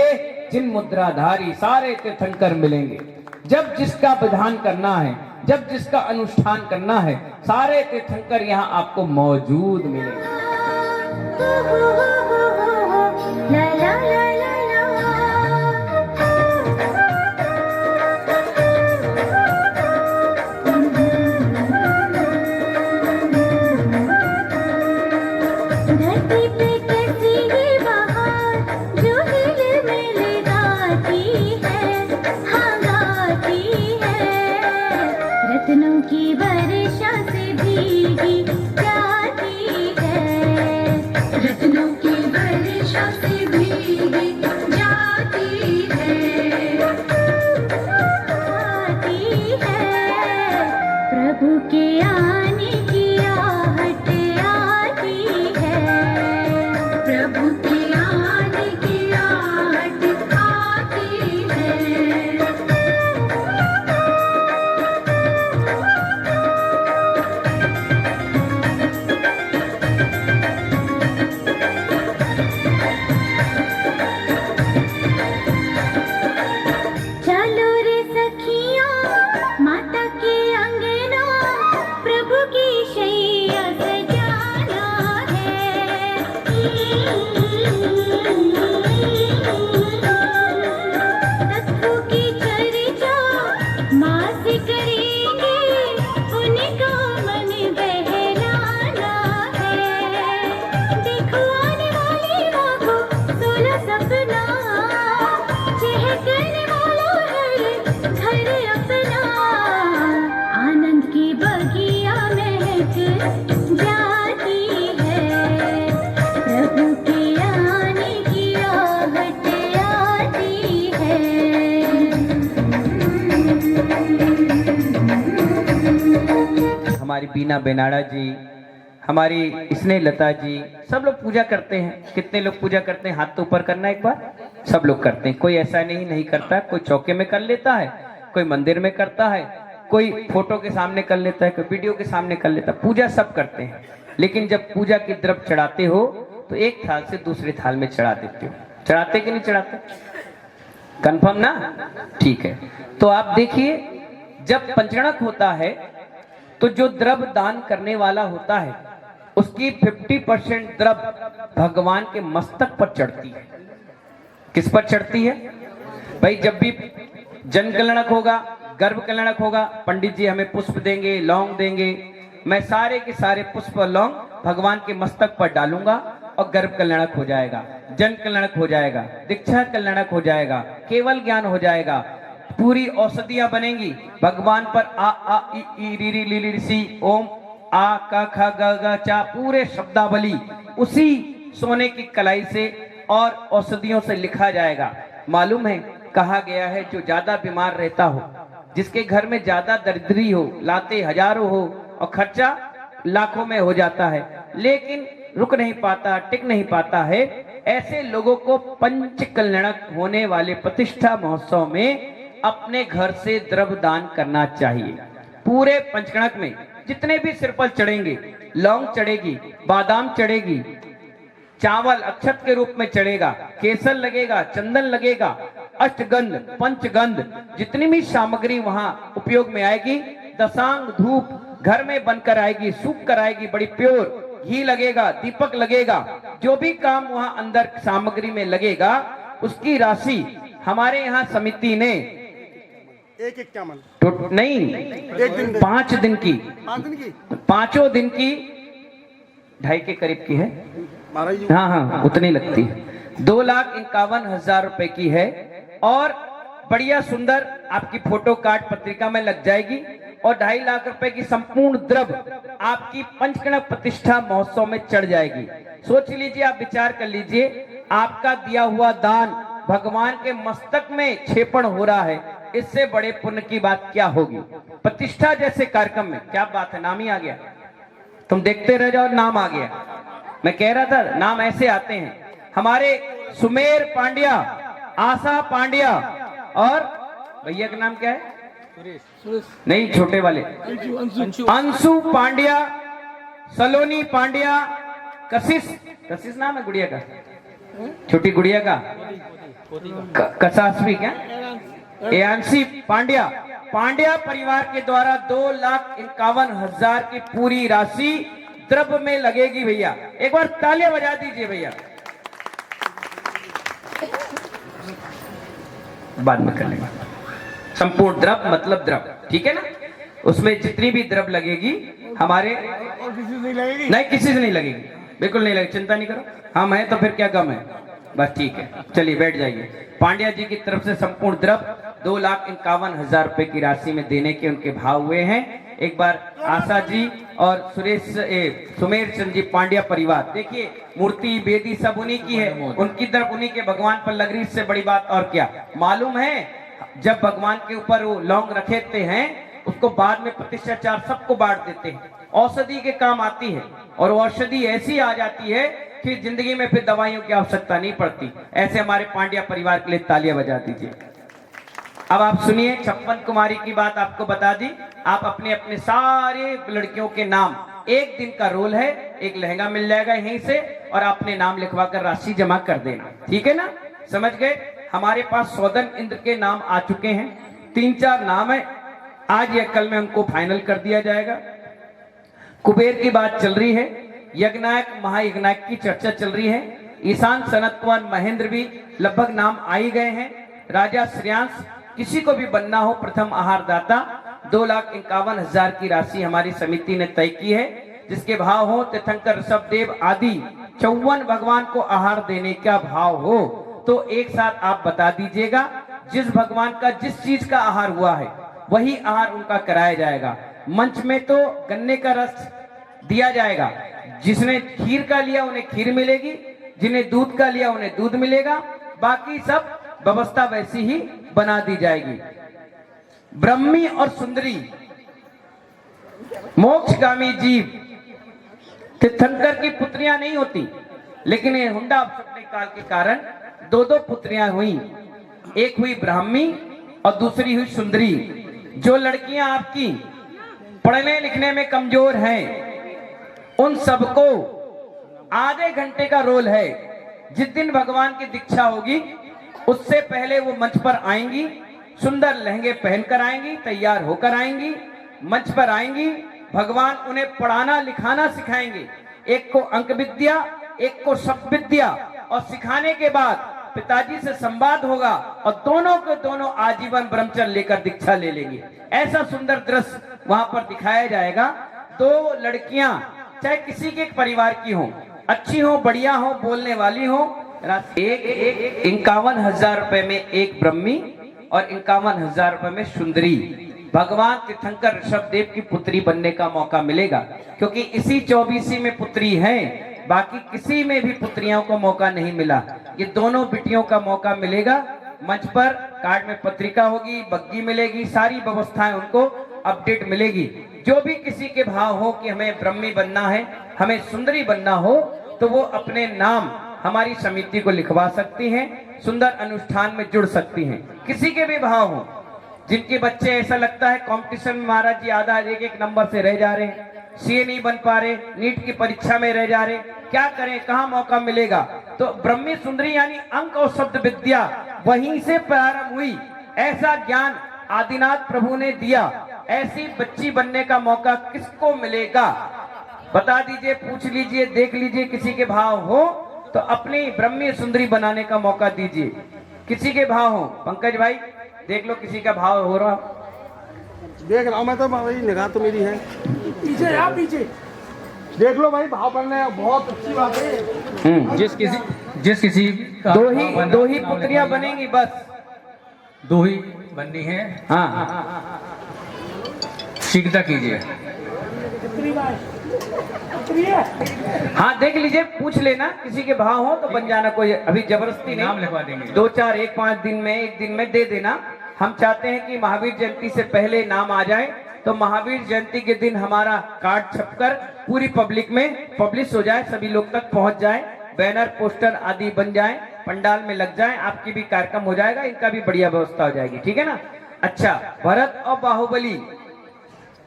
जिन मुद्राधारी सारे तीर्थंकर मिलेंगे। जब जिसका विधान करना है, जब जिसका अनुष्ठान करना है, सारे तीर्थंकर यहाँ आपको मौजूद मिलेंगे। धरती पे कैसी ये बहार जो हिल मिल गाती है, हाँ गाती है। रत्नों की वर्षा से भीगी जाती है, रत्नों की वर्षा से भीगी जाती है, आती है। प्रभु के आने की आहट आती है, प्रभु के आने की आहट आती है। चलो रे सखियाँ माता के अंगना, प्रभु की शैया सजाना है। तत्वों की चर्चा माँ से करेंगे, उनका मन बहलाना है। देखो आने वाली माँ को 16 सपना, चहकने वाला है घर अपना। आनंद की बगिया महक जाती है, प्रभु के आने की आहट आती है। हमारी बीना बेनाड़ा जी, हमारी स्नेह लता जी, सब लोग पूजा करते हैं। कितने लोग पूजा करते हैं? हाथ तो ऊपर करना एक बार। सब लोग करते हैं, कोई ऐसा नहीं करता। कोई चौके में कर लेता है, कोई मंदिर में करता है, कोई फोटो के सामने कर लेता है, कोई वीडियो के सामने कर लेता है, पूजा सब करते हैं, लेकिन जब पूजा की द्रव्य चढ़ाते हो तो एक थाल से दूसरे थाल में चढ़ा देते हो। चढ़ाते कि नहीं चढ़ाते? कंफर्म ना? ठीक है। तो आप देखिए, जब पंचगणक होता है तो जो द्रव्य दान करने वाला होता है उसकी 50% द्रव्य भगवान के मस्तक पर चढ़ती है। किस पर चढ़ती है भाई? जब भी जन कल्याणक होगा, गर्भ कल्याणक होगा, पंडित जी हमें पुष्प देंगे, लौंग देंगे, मैं सारे के सारे पुष्प और लौंग भगवान के मस्तक पर डालूंगा और गर्भ कल्याणक हो जाएगा, जन कल्याणक हो जाएगा, दीक्षा कल्याणक हो जाएगा, केवल ज्ञान हो जाएगा, पूरी औषधियां बनेंगी भगवान पर। आ आ ई री री ली ली सी ओम आ का खा ग ग चा, पूरे शब्दावली उसी सोने की कलाई से और औषधियों से लिखा जाएगा। मालूम है, कहा गया है जो ज्यादा बीमार रहता हो, जिसके घर में ज्यादा दरिद्री हो, लाते हजारों हो और खर्चा लाखों में हो जाता है, लेकिन रुक नहीं पाता, टिक नहीं पाता है, ऐसे लोगों को पंच कल्याणक होने वाले प्रतिष्ठा महोत्सव में अपने घर से द्रव्य दान करना चाहिए। पूरे पंचकणक में जितने भी सिर पर चढ़ेंगे, लौंग चढ़ेगी, बादाम चढ़ेगी, चावल अक्षत के रूप में चढ़ेगा, केसर लगेगा, चंदन लगेगा, अष्टगंध, पंचगंध, जितनी भी सामग्री वहां उपयोग में आएगी, दशांग धूप घर में बनकर आएगी, सूख कर आएगी, बड़ी प्योर, घी लगेगा, दीपक लगेगा, जो भी काम वहां अंदर सामग्री में लगेगा उसकी राशि हमारे यहाँ समिति ने एक क्या मन नहीं, एक दिन 5 दिन की, 5 दिन की, 5 दिन की 2.5 के करीब की है। महाराज जी हाँ हाँ, उतनी लगती है। 2,51,000 रुपए की है और बढ़िया सुंदर आपकी फोटो कार्ड पत्रिका में लग जाएगी और 2.5 लाख रुपए की संपूर्ण द्रव्य आपकी पंचकणक प्रतिष्ठा महोत्सव में चढ़ जाएगी। सोच लीजिए, आप विचार कर लीजिए, आपका दिया हुआ दान भगवान के मस्तक में क्षेपण हो रहा है, इससे बड़े पुण्य की बात क्या होगी? प्रतिष्ठा जैसे कार्यक्रम में क्या बात है, नाम ही आ गया, तुम देखते रह जाओ, नाम आ गया। मैं कह रहा था नाम ऐसे आते हैं, हमारे सुमेर पांड्या, आशा पांड्या और भैया का नाम क्या है? नहीं, छोटे वाले अंशु पांड्या, सलोनी पांड्या, कशिश नाम है गुड़िया का, छोटी गुड़िया का, कसासवी क्या, एयांशी पांड्या, पांड्या परिवार के द्वारा 2,51,000 की पूरी राशि द्रव्य में लगेगी। भैया एक बार तालियां बजा दीजिए भैया। बाद में कर लेंगे। संपूर्ण द्रव्य मतलब द्रव्य, ठीक है ना? उसमें जितनी भी द्रव्य लगेगी हमारे, और किसी से नहीं लगेगी? नहीं, किसी से नहीं लगेगी, बिल्कुल नहीं लगेगी, चिंता नहीं करो, हम हैं तो फिर क्या गम है, बस ठीक है। चलिए बैठ जाइए। पांड्या जी की तरफ से संपूर्ण द्रव्य 2,51,000 रुपए की राशि में देने के उनके भाव हुए हैं। एक बार आशा जी और सुमेर चंद जी पांड्या परिवार, देखिए मूर्ति वेदी सब उन्हीं की है, उनकी तरफ उन्हीं के भगवान पर लग रही, इससे बड़ी बात और क्या? मालूम है, जब भगवान के ऊपर वो लौंग रखेते हैं उसको बाद में प्रतिष्ठाचार सबको बांट देते हैं, औषधि के काम आती है और औषधि ऐसी आ जाती है कि जिंदगी में फिर दवाइयों की आवश्यकता नहीं पड़ती। ऐसे हमारे पांड्या परिवार के लिए तालियां बजा दीजिए। अब आप सुनिए, 56 कुमारी की बात आपको बता दी। आप अपने अपने सारे लड़कियों के नाम, एक दिन का रोल है, एक लहंगा मिल जाएगा यहीं से और अपने नाम लिखवा कर राशि जमा कर देना, ठीक है ना? समझ गए? हमारे पास सौदन इंद्र के नाम आ चुके हैं, 3-4 नाम है, आज या कल में उनको फाइनल कर दिया जाएगा। कुबेर की बात चल रही है, यज्ञनायक महायज्ञनायक की चर्चा चल रही है, ईशान सनत कुमार महेंद्र भी लगभग नाम आ ही गए हैं। राजा श्रेयांश, किसी को भी बनना हो प्रथम आहार दाता, 2,51,000 की राशि हमारी समिति ने तय की है, जिसके भाव हो तीर्थंकर ऋषभदेव आदि 54 भगवान को आहार देने का भाव हो तो एक साथ आप बता दीजिएगा। जिस भगवान का जिस चीज का आहार हुआ है वही आहार उनका कराया जाएगा। मंच में तो गन्ने का रस दिया जाएगा, जिसने खीर का लिया उन्हें खीर मिलेगी, जिन्हें दूध का लिया उन्हें दूध मिलेगा, बाकी सब व्यवस्था वैसी ही बना दी जाएगी। ब्रह्मी और सुंदरी मोक्षगामी जीव तीर्थंकर की पुत्रियां नहीं होती, लेकिन ये हुंडा अपशक्ति काल के कारण 2 पुत्रियां हुई, एक हुई ब्राह्मी और दूसरी हुई सुंदरी। जो लड़कियां आपकी पढ़ने लिखने में कमजोर हैं, उन सबको आधे घंटे का रोल है। जिस दिन भगवान की दीक्षा होगी उससे पहले वो मंच पर आएंगी, सुंदर लहंगे पहनकर आएंगी, तैयार होकर आएंगी, मंच पर आएंगी। भगवान उन्हें पढ़ाना लिखाना सिखाएंगे, एक को अंक विद्या, एक को शब्द विद्या, और सिखाने के बाद पिताजी से संवाद होगा और दोनों के दोनों आजीवन ब्रह्मचर्य लेकर दीक्षा ले लेंगे। ऐसा सुंदर दृश्य वहां पर दिखाया जाएगा। दो लड़कियां चाहे किसी के परिवार की हो, अच्छी हो, बढ़िया हो, बोलने वाली हो, 51,000 रुपए में एक ब्रह्मी और 51,000 रुपए में सुंदरी भगवान तीर्थंकर ऋषभ देव की पुत्री बनने का मौका मिलेगा। क्योंकि इसी 24 में पुत्री है, बाकी किसी में भी पुत्रियों को मौका नहीं मिला। ये दोनों बिटियों का मौका मिलेगा। मंच पर कार्ड में पत्रिका होगी, बग्गी मिलेगी, सारी व्यवस्थाएं उनको अपडेट मिलेगी। जो भी किसी के भाव हो कि हमें ब्रह्मी बनना है, हमें सुंदरी बनना हो, तो वो अपने नाम हमारी समिति को लिखवा सकती हैं, सुंदर अनुष्ठान में जुड़ सकती हैं। किसी के भी भाव हो, जिनके बच्चे ऐसा लगता है कंपटीशन में महाराज जी आधा एक नंबर से रह जा रहे हैं, सीए नहीं बन पा रहे, नीट की परीक्षा में रह जा रहे, क्या करें, कहाँ मौका मिलेगा, तो ब्रह्मी सुंदरी यानी अंक और शब्द विद्या वहीं से प्रारंभ हुई। ऐसा ज्ञान आदिनाथ प्रभु ने दिया। ऐसी बच्ची बनने का मौका किसको मिलेगा, बता दीजिए, पूछ लीजिए, देख लीजिए। किसी के भाव हो तो अपनी ब्रह्मी सुंदरी बनाने का मौका दीजिए। किसी के भाव हो, पंकज भाई देख लो किसी का भाव हो रहा। देख रहा हूँ मैं तो भाई, निगाह तो मेरी है। पीछे आप पीछे देख लो भाई, भाव बनने बहुत अच्छी बात है। जिस किसी का दो ही पुत्रियां बनेंगी, बस 2 ही बननी है। हाँ, शीघ्रता कीजिए। हाँ देख लीजिए, पूछ लेना, किसी के भाव हो तो बन जाना, कोई अभी जबरदस्ती नहीं, नाम लिखवा देंगे। 2 4 1 5 दिन में, एक दिन में दे देना। हम चाहते हैं कि महावीर जयंती से पहले नाम आ जाए, तो महावीर जयंती के दिन हमारा कार्ड छपकर पूरी पब्लिक में पब्लिश हो जाए, सभी लोग तक पहुंच जाए, बैनर पोस्टर आदि बन जाए, पंडाल में लग जाए, आपकी भी कार्यक्रम हो जाएगा, इनका भी बढ़िया व्यवस्था हो जाएगी। ठीक है ना। अच्छा, भरत और बाहुबली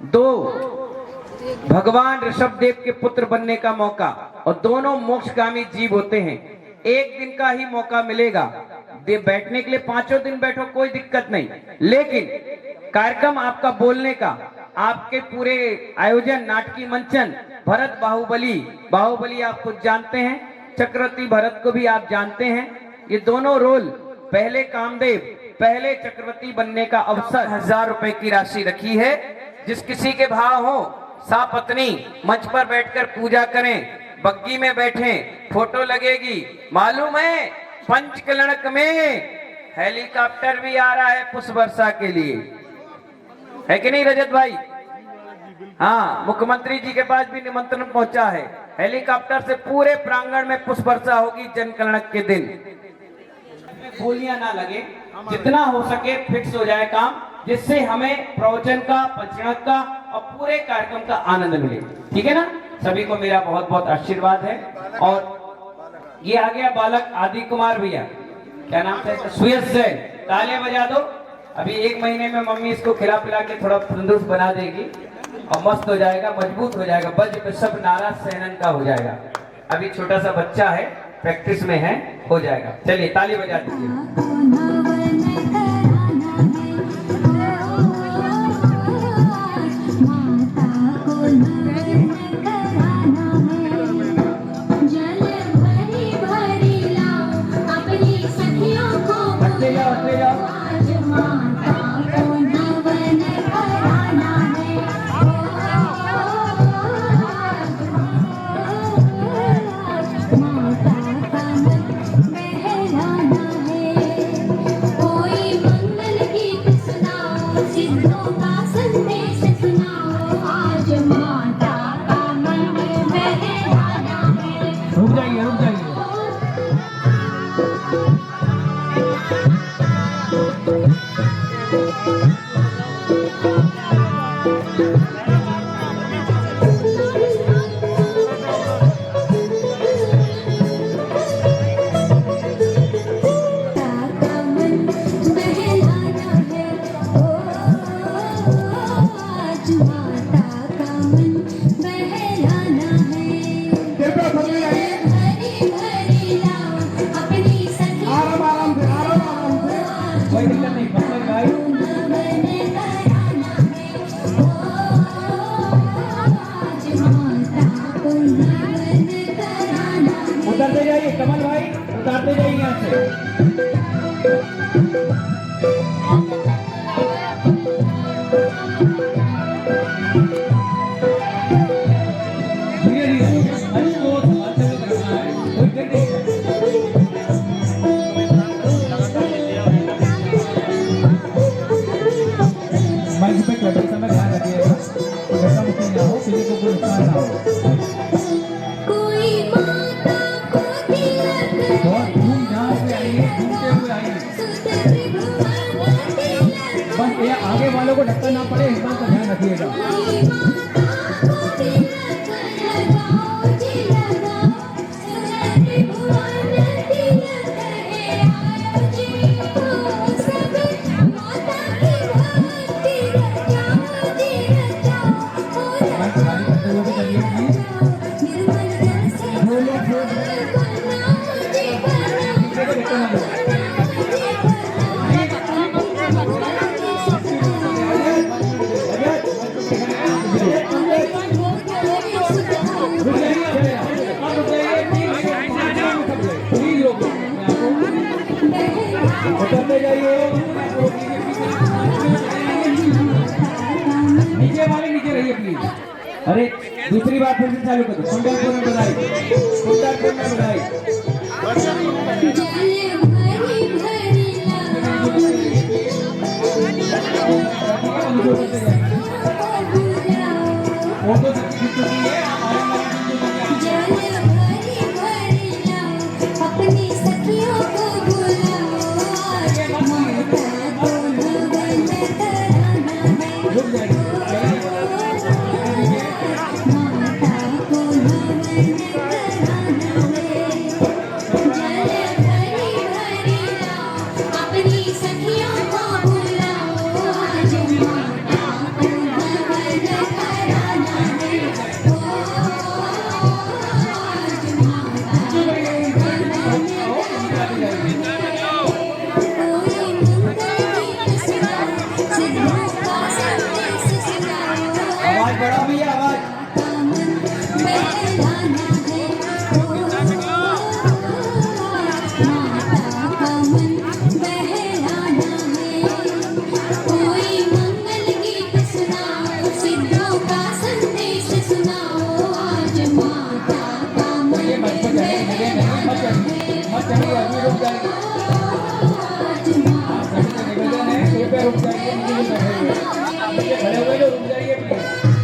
2 भगवान ऋषभ देव के पुत्र बनने का मौका, और दोनों मोक्षगामी जीव होते हैं। एक दिन का ही मौका मिलेगा, बैठने के लिए 5 दिन बैठो, कोई दिक्कत नहीं, लेकिन कार्यक्रम आपका बोलने का, आपके पूरे आयोजन, नाटकी मंचन, भरत बाहुबली आप खुद जानते हैं, चक्रवर्ती भरत को भी आप जानते हैं। ये दोनों रोल, पहले कामदेव, पहले चक्रवर्ती बनने का अवसर 1000 रुपए की राशि रखी है। जिस किसी के भाव हो, सापत्नी मंच पर बैठकर पूजा करें, बग्गी में बैठे, फोटो लगेगी। मालूम है पंचकलणक में हेलीकॉप्टर भी आ रहा है पुष्प वर्षा के लिए, है कि नहीं रजत भाई? हाँ, मुख्यमंत्री जी के पास भी निमंत्रण पहुंचा है, हेलीकॉप्टर से पूरे प्रांगण में पुष्प वर्षा होगी जनकलणक के दिन। बोलियां ना लगे, जितना हो सके फिक्स हो जाए काम, जिससे हमें प्रवचन का, पंचक का और पूरे कार्यक्रम का आनंद मिले। ठीक है ना। सभी को मेरा बहुत बहुत आशीर्वाद है। और ये आ गया बालक आदि कुमार भैया, क्या नाम था? सुयश जैन, तालियां बजा दो। अभी 1 महीने में मम्मी इसको खिला पिला के थोड़ा तंदुरुस्त बना देगी और मस्त हो जाएगा, मजबूत हो जाएगा, बज सब नारा सहनन का हो जाएगा। अभी छोटा सा बच्चा है, प्रैक्टिस में है, हो जाएगा। चलिए ताली बजा दीजिए। उतरते जाइए कमल भाई, उतारते जाइए यहाँ से। धीरे धीरे अंश को संतुलित रखना है, कोई गिर नहीं सकता। माइक पे करते समय ध्यान रखिएगा, ऐसा मुझे ना हो, किसी को कोई नुकसान ना हो। कोई माता को तिलक बहुत धूमधाम से आइए, घूमते हुए आइए। बस ये आगे वालों को धक्का ना पड़े, इस बात का ध्यान रखिएगा। उतरते जाइए, नीचे वाले नीचे रहिए प्लीज। अरे दूसरी बार फिर से चालू करो, कुंडलपुर में बधाई, कुंडलपुर में बधाई। फोटो अपनी सखियों को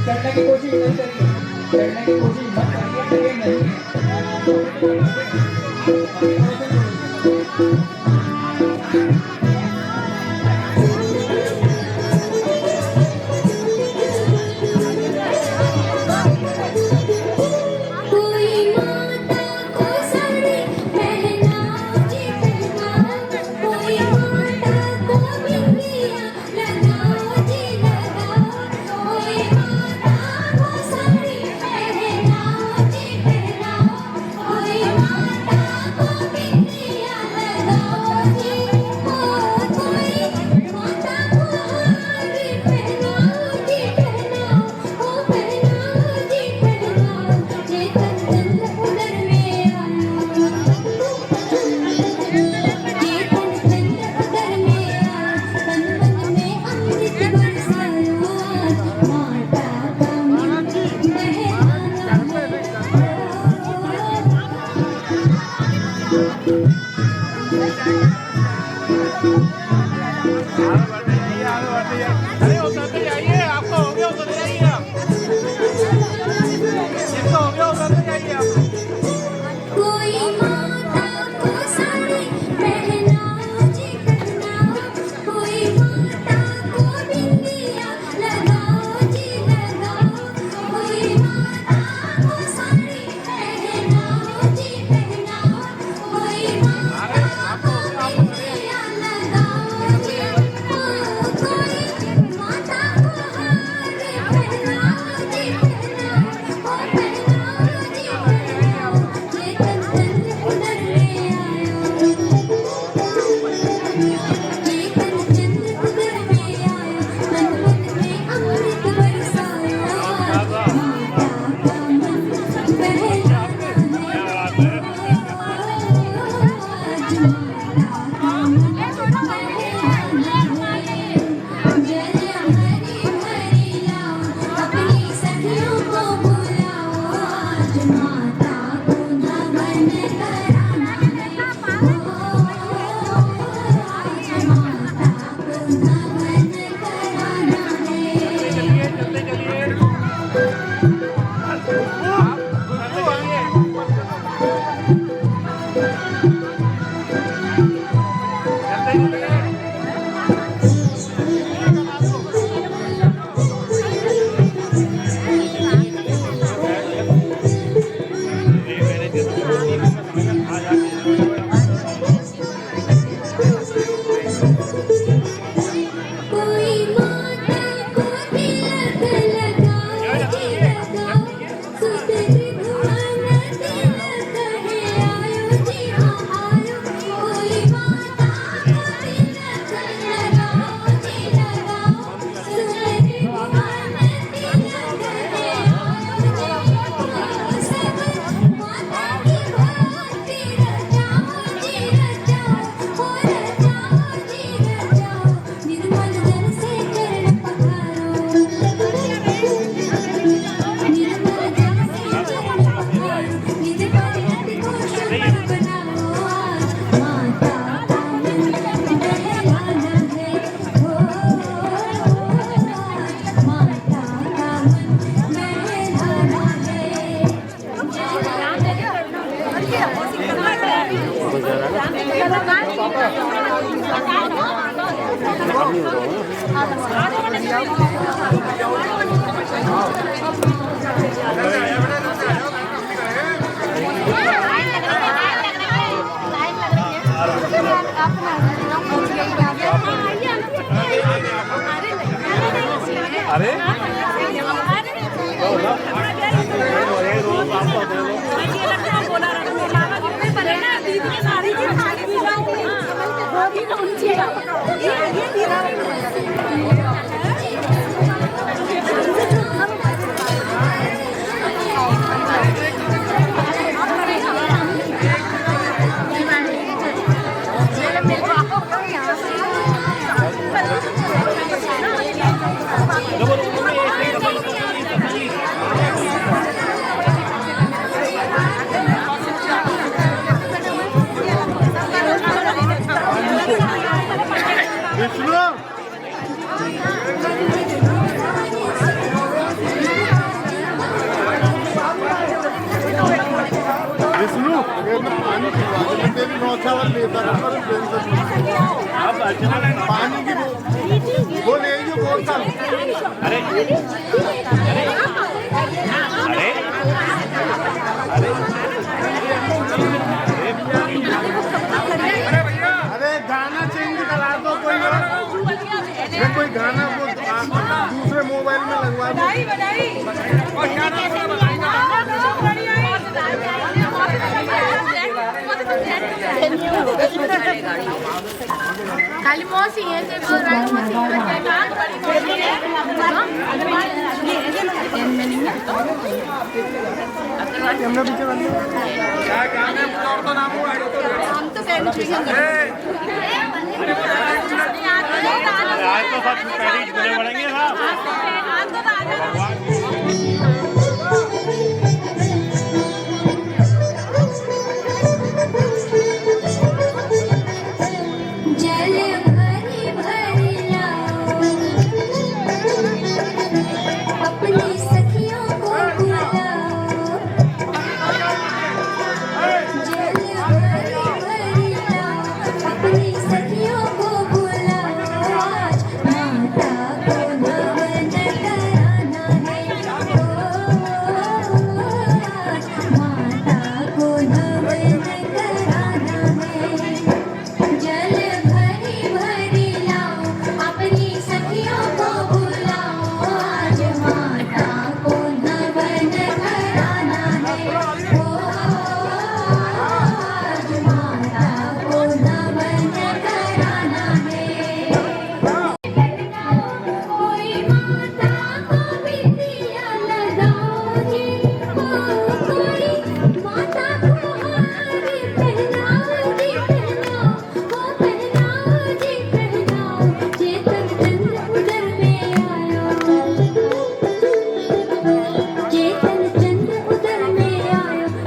चढ़ने की कोशिश नहीं करिए, चढ़ने की कोशिश मत करिए, नहीं। पानी की वो ले लीजिए बोतल। अरे अरे गाना चेंज करा दो कोई गाना वो दूसरे मोबाइल में लगवा दो। खाली मौसी है जो बोल रहा है मौसी कैमरा पीछे बंद क्या काम है और तो नाम हुआ हम तो सेलिब्रेशन कर रहे हैं आज तो सब पहले ही बोले पड़ेंगे ना। जल भरी भरी लाओ अपनी सखियों को बुलाओ। जल भरी भरी लाओ अपनी सखियों को बुलाओ। आज माता को नमन कराना है। आज माता को नमन कराना है। जल भरी भरी लाओ अपनी सखियों को बुलाओ। आज माता को नमन कराना है। ओ आज माता को नमन कराना है। कोई माता को बिंदिया लगाओ जी। कोई माता को हार पहनाओ जी पहनाओ। वो पहनाओ जी पहनाओ। चेतन चंद्र उदर में आयो। चेतन चंद्र उदर में आयो।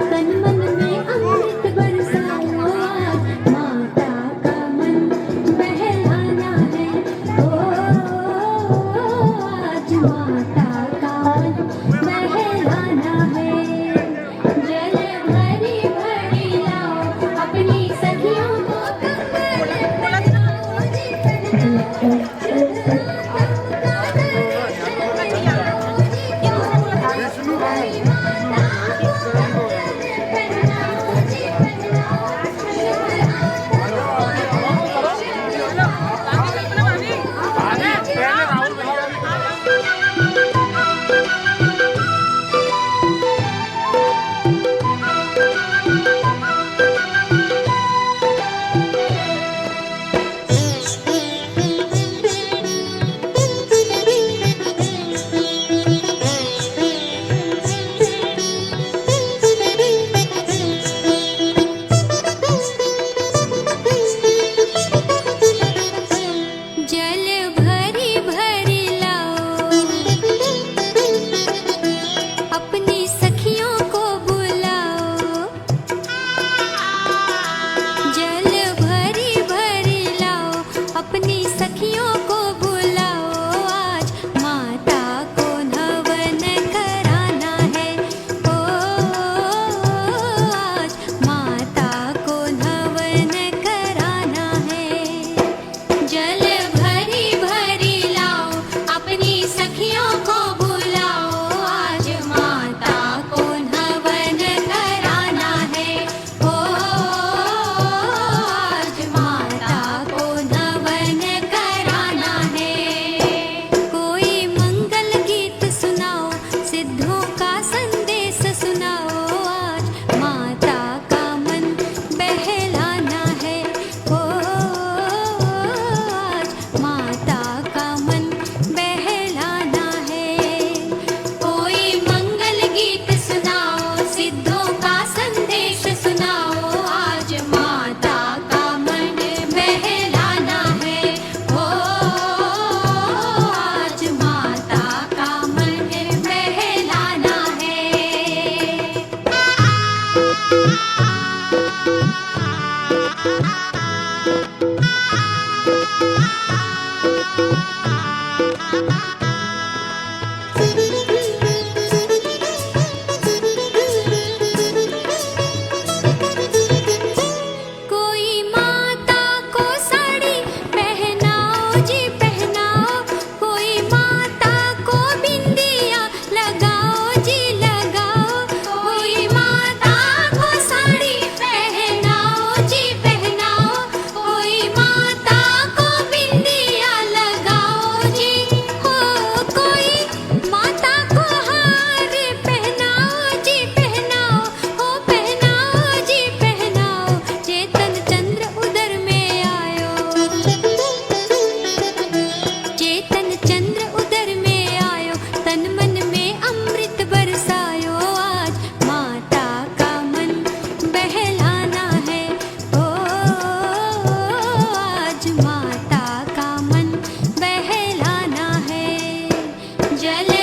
चले